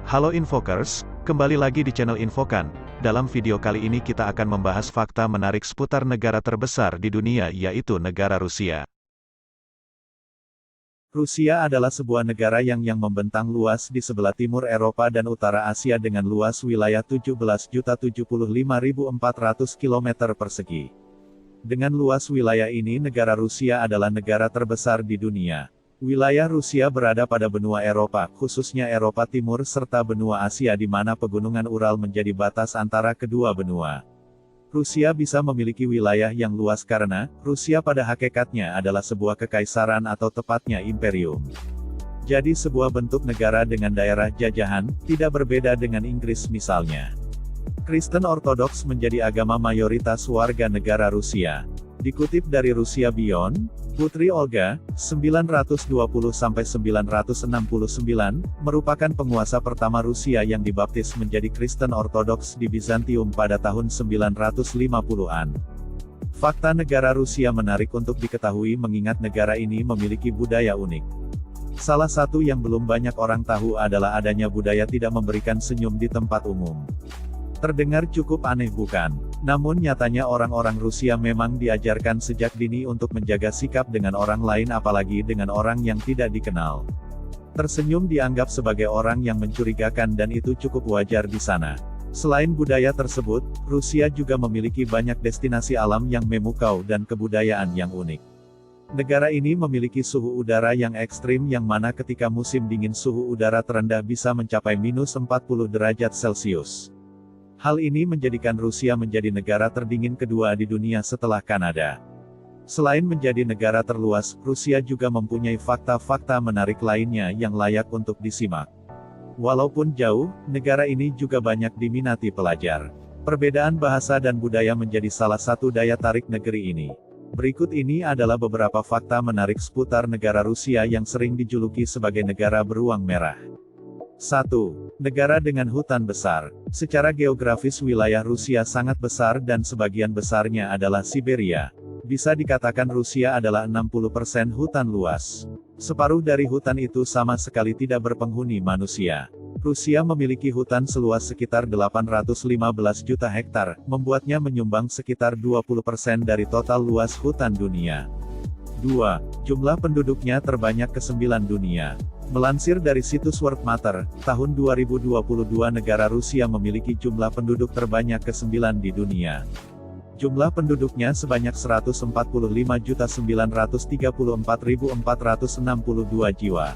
Halo Infokers, kembali lagi di channel Infokan. Dalam video kali ini kita akan membahas fakta menarik seputar negara terbesar di dunia yaitu negara Rusia. Rusia adalah sebuah negara yang membentang luas di sebelah timur Eropa dan utara Asia dengan luas wilayah 17.075.400 km persegi. Dengan luas wilayah ini negara Rusia adalah negara terbesar di dunia. Wilayah Rusia berada pada benua Eropa, khususnya Eropa Timur serta benua Asia di mana pegunungan Ural menjadi batas antara kedua benua. Rusia bisa memiliki wilayah yang luas karena, Rusia pada hakikatnya adalah sebuah kekaisaran atau tepatnya imperium. Jadi sebuah bentuk negara dengan daerah jajahan, tidak berbeda dengan Inggris misalnya. Kristen Ortodoks menjadi agama mayoritas warga negara Rusia. Dikutip dari Rusia Beyond, Putri Olga, 920-969, merupakan penguasa pertama Rusia yang dibaptis menjadi Kristen Ortodoks di Bizantium pada tahun 950-an. Fakta negara Rusia menarik untuk diketahui mengingat negara ini memiliki budaya unik. Salah satu yang belum banyak orang tahu adalah adanya budaya tidak memberikan senyum di tempat umum. Terdengar cukup aneh bukan? Namun nyatanya orang-orang Rusia memang diajarkan sejak dini untuk menjaga sikap dengan orang lain apalagi dengan orang yang tidak dikenal. Tersenyum dianggap sebagai orang yang mencurigakan dan itu cukup wajar di sana. Selain budaya tersebut, Rusia juga memiliki banyak destinasi alam yang memukau dan kebudayaan yang unik. Negara ini memiliki suhu udara yang ekstrim yang mana ketika musim dingin suhu udara terendah bisa mencapai -40 derajat Celcius. Hal ini menjadikan Rusia menjadi negara terdingin kedua di dunia setelah Kanada. Selain menjadi negara terluas, Rusia juga mempunyai fakta-fakta menarik lainnya yang layak untuk disimak. Walaupun jauh, negara ini juga banyak diminati pelajar. Perbedaan bahasa dan budaya menjadi salah satu daya tarik negeri ini. Berikut ini adalah beberapa fakta menarik seputar negara Rusia yang sering dijuluki sebagai negara beruang merah. 1. Negara dengan hutan besar. Secara geografis wilayah Rusia sangat besar dan sebagian besarnya adalah Siberia. Bisa dikatakan Rusia adalah 60% hutan luas. Separuh dari hutan itu sama sekali tidak berpenghuni manusia. Rusia memiliki hutan seluas sekitar 815 juta hektar, membuatnya menyumbang sekitar 20% dari total luas hutan dunia. 2. Jumlah penduduknya terbanyak ke-9 dunia. Melansir dari situs World Matter, tahun 2022 negara Rusia memiliki jumlah penduduk terbanyak ke-9 di dunia. Jumlah penduduknya sebanyak 145.934.462 jiwa.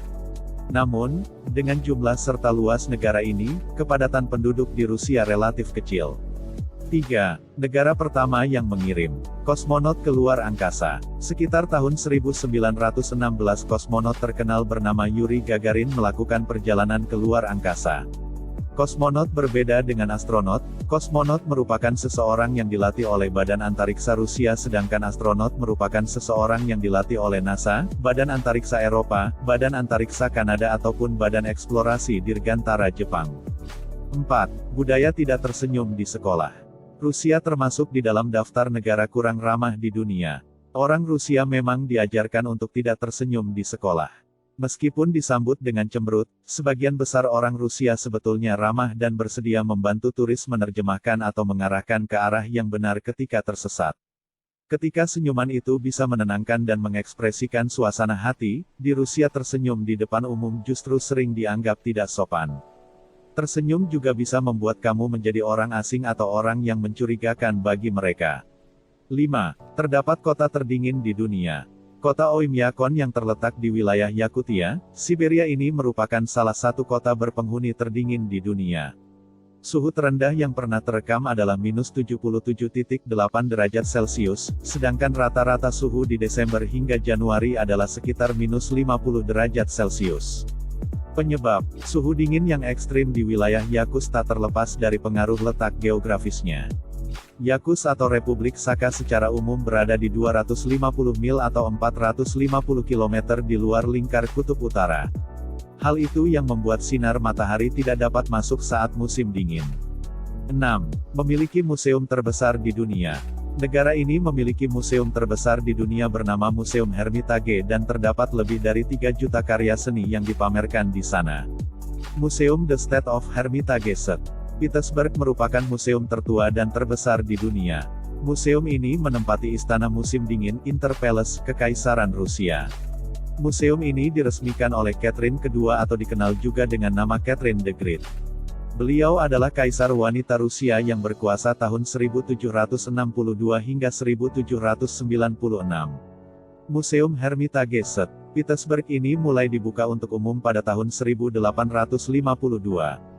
Namun, dengan jumlah serta luas negara ini, kepadatan penduduk di Rusia relatif kecil. 3. Negara pertama yang mengirim kosmonot ke luar angkasa. Sekitar tahun 1916 kosmonot terkenal bernama Yuri Gagarin melakukan perjalanan ke luar angkasa. Kosmonot berbeda dengan astronot. Kosmonot merupakan seseorang yang dilatih oleh Badan Antariksa Rusia sedangkan astronot merupakan seseorang yang dilatih oleh NASA, Badan Antariksa Eropa, Badan Antariksa Kanada ataupun Badan Eksplorasi Dirgantara Jepang. 4. Budaya tidak tersenyum di sekolah. Rusia termasuk di dalam daftar negara kurang ramah di dunia. Orang Rusia memang diajarkan untuk tidak tersenyum di sekolah. Meskipun disambut dengan cemberut, sebagian besar orang Rusia sebetulnya ramah dan bersedia membantu turis menerjemahkan atau mengarahkan ke arah yang benar ketika tersesat. Ketika senyuman itu bisa menenangkan dan mengekspresikan suasana hati, di Rusia tersenyum di depan umum justru sering dianggap tidak sopan. Tersenyum juga bisa membuat kamu menjadi orang asing atau orang yang mencurigakan bagi mereka. 5. Terdapat kota terdingin di dunia. Kota Oymyakon yang terletak di wilayah Yakutia, Siberia ini merupakan salah satu kota berpenghuni terdingin di dunia. Suhu terendah yang pernah terekam adalah -77.8 derajat Celcius, sedangkan rata-rata suhu di Desember hingga Januari adalah sekitar -50 derajat Celcius. Penyebab, suhu dingin yang ekstrim di wilayah Yakutsk tak terlepas dari pengaruh letak geografisnya. Yakutsk atau Republik Sakha secara umum berada di 250 mil atau 450 km di luar lingkar kutub utara. Hal itu yang membuat sinar matahari tidak dapat masuk saat musim dingin. 6. Memiliki museum terbesar di dunia. Negara ini memiliki museum terbesar di dunia bernama Museum Hermitage dan terdapat lebih dari 3 juta karya seni yang dipamerkan di sana. Museum The State of Hermitage St. Petersburg merupakan museum tertua dan terbesar di dunia. Museum ini menempati istana musim dingin Interpalace Kekaisaran Rusia. Museum ini diresmikan oleh Catherine II atau dikenal juga dengan nama Catherine the Great. Beliau adalah kaisar wanita Rusia yang berkuasa tahun 1762 hingga 1796. Museum Hermitage St. Petersburg ini mulai dibuka untuk umum pada tahun 1852.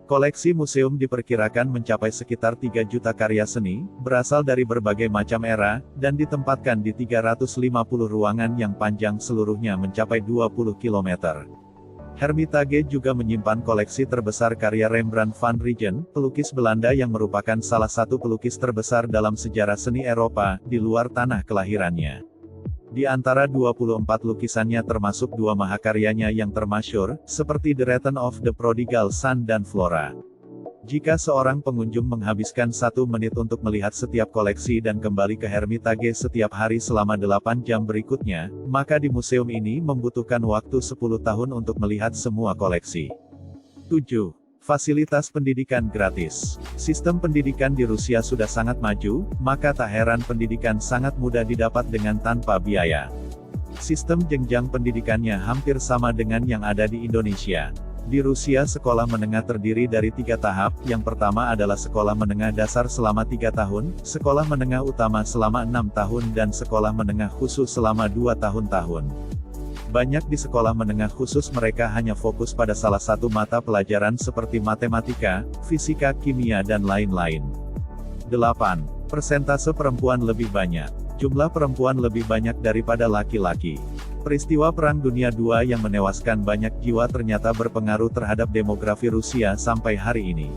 Koleksi museum diperkirakan mencapai sekitar 3 juta karya seni, berasal dari berbagai macam era, dan ditempatkan di 350 ruangan yang panjang seluruhnya mencapai 20 km. Hermitage juga menyimpan koleksi terbesar karya Rembrandt van Rijn, pelukis Belanda yang merupakan salah satu pelukis terbesar dalam sejarah seni Eropa, di luar tanah kelahirannya. Di antara 24 lukisannya termasuk 2 mahakaryanya yang termasyur, seperti The Return of the Prodigal Son dan Flora. Jika seorang pengunjung menghabiskan 1 menit untuk melihat setiap koleksi dan kembali ke Hermitage setiap hari selama 8 jam berikutnya, maka di museum ini membutuhkan waktu 10 tahun untuk melihat semua koleksi. 7. Fasilitas pendidikan gratis. Sistem pendidikan di Rusia sudah sangat maju, maka tak heran pendidikan sangat mudah didapat dengan tanpa biaya. Sistem jenjang pendidikannya hampir sama dengan yang ada di Indonesia. Di Rusia sekolah menengah terdiri dari 3 tahap, yang pertama adalah sekolah menengah dasar selama 3 tahun, sekolah menengah utama selama 6 tahun dan sekolah menengah khusus selama 2 tahun. Banyak di sekolah menengah khusus mereka hanya fokus pada salah satu mata pelajaran seperti matematika, fisika, kimia dan lain-lain. 8. Persentase perempuan lebih banyak. Jumlah perempuan lebih banyak daripada laki-laki. Peristiwa Perang Dunia II yang menewaskan banyak jiwa ternyata berpengaruh terhadap demografi Rusia sampai hari ini.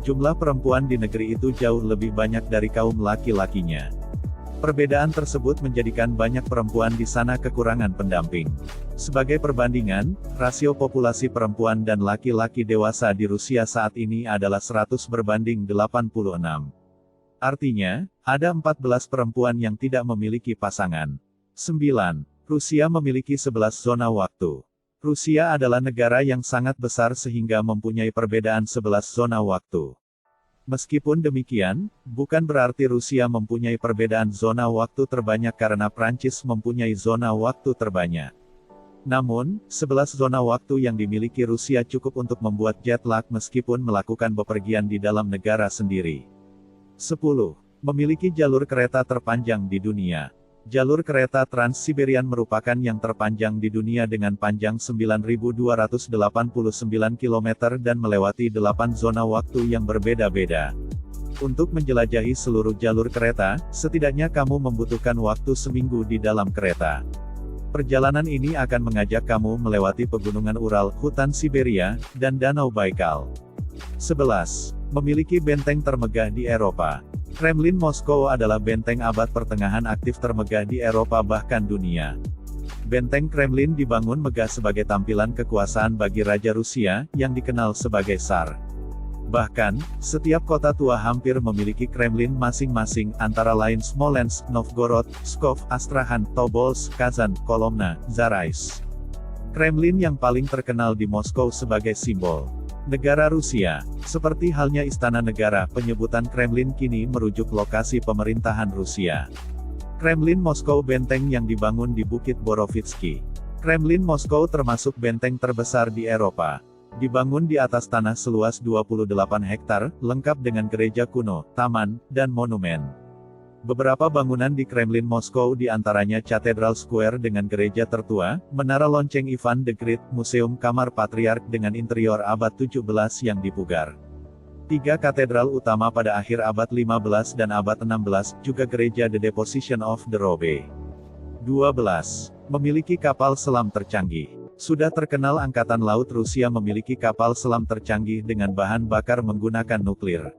Jumlah perempuan di negeri itu jauh lebih banyak dari kaum laki-lakinya. Perbedaan tersebut menjadikan banyak perempuan di sana kekurangan pendamping. Sebagai perbandingan, rasio populasi perempuan dan laki-laki dewasa di Rusia saat ini adalah 100 berbanding 86. Artinya, ada 14 perempuan yang tidak memiliki pasangan. 9. Rusia memiliki 11 zona waktu. Rusia adalah negara yang sangat besar sehingga mempunyai perbedaan 11 zona waktu. Meskipun demikian, bukan berarti Rusia mempunyai perbedaan zona waktu terbanyak karena Prancis mempunyai zona waktu terbanyak. Namun, 11 zona waktu yang dimiliki Rusia cukup untuk membuat jet lag meskipun melakukan bepergian di dalam negara sendiri. 10. Memiliki jalur kereta terpanjang di dunia. Jalur kereta Trans-Siberian merupakan yang terpanjang di dunia dengan panjang 9.289 km dan melewati 8 zona waktu yang berbeda-beda. Untuk menjelajahi seluruh jalur kereta, setidaknya kamu membutuhkan waktu seminggu di dalam kereta. Perjalanan ini akan mengajak kamu melewati pegunungan Ural, hutan Siberia, dan Danau Baikal. 11. Memiliki benteng termegah di Eropa. Kremlin Moskow adalah benteng abad pertengahan aktif termegah di Eropa bahkan dunia. Benteng Kremlin dibangun megah sebagai tampilan kekuasaan bagi Raja Rusia, yang dikenal sebagai Tsar. Bahkan, setiap kota tua hampir memiliki Kremlin masing-masing, antara lain Smolensk, Novgorod, Pskov, Astrakhan, Tobolsk, Kazan, Kolomna, Zaraisk. Kremlin yang paling terkenal di Moskow sebagai simbol negara Rusia. Seperti halnya Istana Negara, penyebutan Kremlin kini merujuk lokasi pemerintahan Rusia. Kremlin Moskow benteng yang dibangun di Bukit Borovitsky. Kremlin Moskow termasuk benteng terbesar di Eropa. Dibangun di atas tanah seluas 28 hektar, lengkap dengan gereja kuno, taman, dan monumen. Beberapa bangunan di Kremlin Moskow diantaranya Cathedral Square dengan gereja tertua, Menara Lonceng Ivan the Great, Museum Kamar Patriark dengan interior abad 17 yang dipugar. 3 katedral utama pada akhir abad 15 dan abad 16, juga gereja The Deposition of the Robe. 12. Memiliki kapal selam tercanggih. Sudah terkenal Angkatan Laut Rusia memiliki kapal selam tercanggih dengan bahan bakar menggunakan nuklir.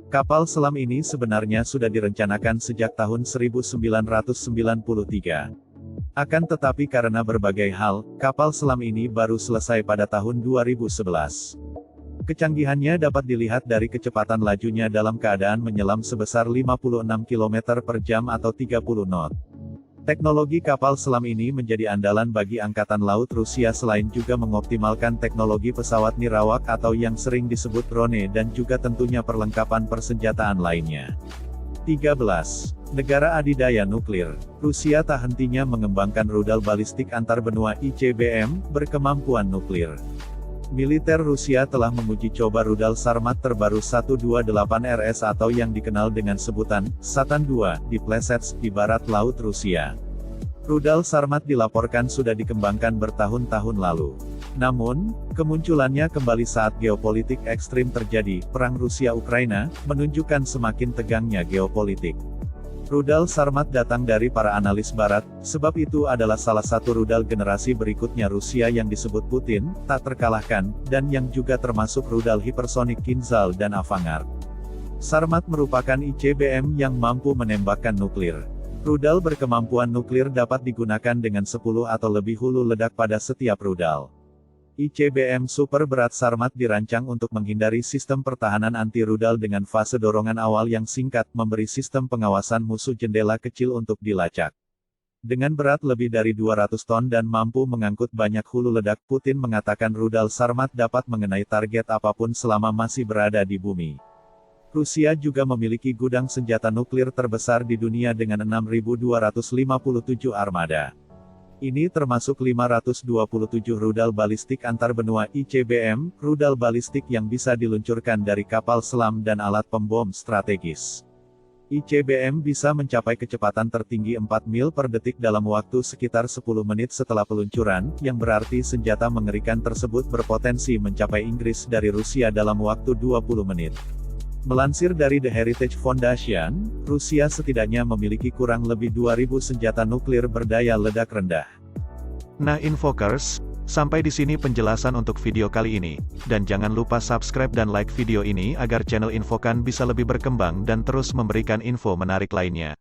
Kapal selam ini sebenarnya sudah direncanakan sejak tahun 1993. Akan tetapi karena berbagai hal, kapal selam ini baru selesai pada tahun 2011. Kecanggihannya dapat dilihat dari kecepatan lajunya dalam keadaan menyelam sebesar 56 km per jam atau 30 knot. Teknologi kapal selam ini menjadi andalan bagi Angkatan Laut Rusia selain juga mengoptimalkan teknologi pesawat nirawak atau yang sering disebut drone dan juga tentunya perlengkapan persenjataan lainnya. 13. Negara adidaya nuklir. Rusia tak hentinya mengembangkan rudal balistik antar benua ICBM, berkemampuan nuklir. Militer Rusia telah menguji coba rudal Sarmat terbaru 128RS atau yang dikenal dengan sebutan Satan II di Plesets, di barat laut Rusia. Rudal Sarmat dilaporkan sudah dikembangkan bertahun-tahun lalu. Namun, kemunculannya kembali saat geopolitik ekstrim terjadi, perang Rusia-Ukraina, menunjukkan semakin tegangnya geopolitik. Rudal Sarmat datang dari para analis barat, sebab itu adalah salah satu rudal generasi berikutnya Rusia yang disebut Putin, tak terkalahkan, dan yang juga termasuk rudal hipersonik Kinzhal dan Avangard. Sarmat merupakan ICBM yang mampu menembakkan nuklir. Rudal berkemampuan nuklir dapat digunakan dengan 10 atau lebih hulu ledak pada setiap rudal. ICBM super berat Sarmat dirancang untuk menghindari sistem pertahanan anti-rudal dengan fase dorongan awal yang singkat, memberi sistem pengawasan musuh jendela kecil untuk dilacak. Dengan berat lebih dari 200 ton dan mampu mengangkut banyak hulu ledak, Putin mengatakan rudal Sarmat dapat mengenai target apapun selama masih berada di bumi. Rusia juga memiliki gudang senjata nuklir terbesar di dunia dengan 6.257 armada. Ini termasuk 527 rudal balistik antar benua ICBM, rudal balistik yang bisa diluncurkan dari kapal selam dan alat pembom strategis. ICBM bisa mencapai kecepatan tertinggi 4 mil per detik dalam waktu sekitar 10 menit setelah peluncuran, yang berarti senjata mengerikan tersebut berpotensi mencapai Inggris dari Rusia dalam waktu 20 menit. Melansir dari The Heritage Foundation, Rusia setidaknya memiliki kurang lebih 2.000 senjata nuklir berdaya ledak rendah. Nah Infokers, sampai di sini penjelasan untuk video kali ini, dan jangan lupa subscribe dan like video ini agar channel Infokan bisa lebih berkembang dan terus memberikan info menarik lainnya.